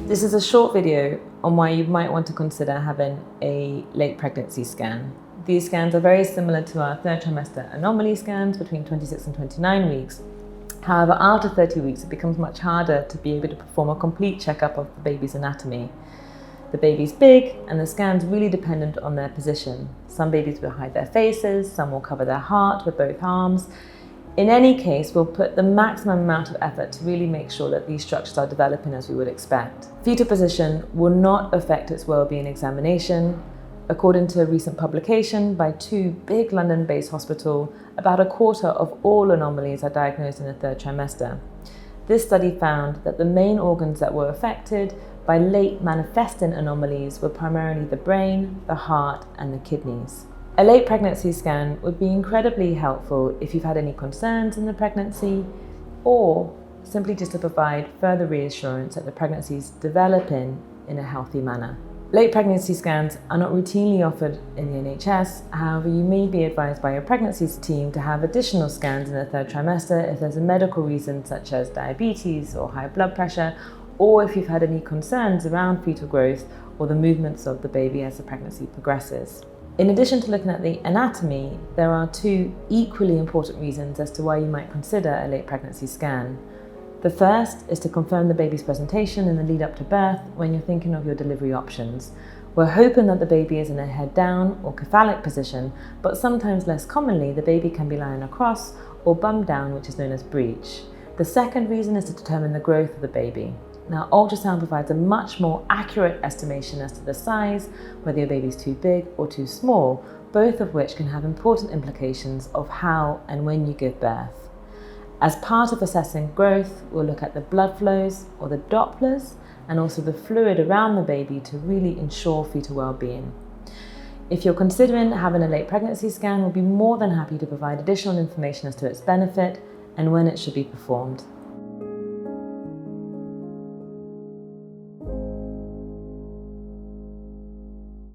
This is a short video on why you might want to consider having a late pregnancy scan. These scans are very similar to our third trimester anomaly scans between 26 and 29 weeks. However, after 30 weeks, it becomes much harder to be able to perform a complete checkup of the baby's anatomy. The baby's big and the scan's really dependent on their position. Some babies will hide their faces, some will cover their heart with both arms. In any case, we'll put the maximum amount of effort to really make sure that these structures are developing as we would expect. Fetal position will not affect its well-being examination. According to a recent publication by two big London-based hospitals, about a quarter of all anomalies are diagnosed in the third trimester. This study found that the main organs that were affected by late manifesting anomalies were primarily the brain, the heart, and the kidneys. A late pregnancy scan would be incredibly helpful if you've had any concerns in the pregnancy, or simply just to provide further reassurance that the pregnancy is developing in a healthy manner. Late pregnancy scans are not routinely offered in the NHS. However, you may be advised by your pregnancy team to have additional scans in the third trimester if there's a medical reason such as diabetes or high blood pressure, or if you've had any concerns around fetal growth or the movements of the baby as the pregnancy progresses. In addition to looking at the anatomy, there are two equally important reasons as to why you might consider a late pregnancy scan. The first is to confirm the baby's presentation in the lead up to birth when you're thinking of your delivery options. We're hoping that the baby is in a head down or cephalic position, but sometimes less commonly the baby can be lying across or bum down, which is known as breech. The second reason is to determine the growth of the baby. Now, ultrasound provides a much more accurate estimation as to the size, whether your baby is too big or too small, both of which can have important implications of how and when you give birth. As part of assessing growth, we'll look at the blood flows or the Dopplers and also the fluid around the baby to really ensure fetal well-being. If you're considering having a late pregnancy scan, we'll be more than happy to provide additional information as to its benefit and when it should be performed.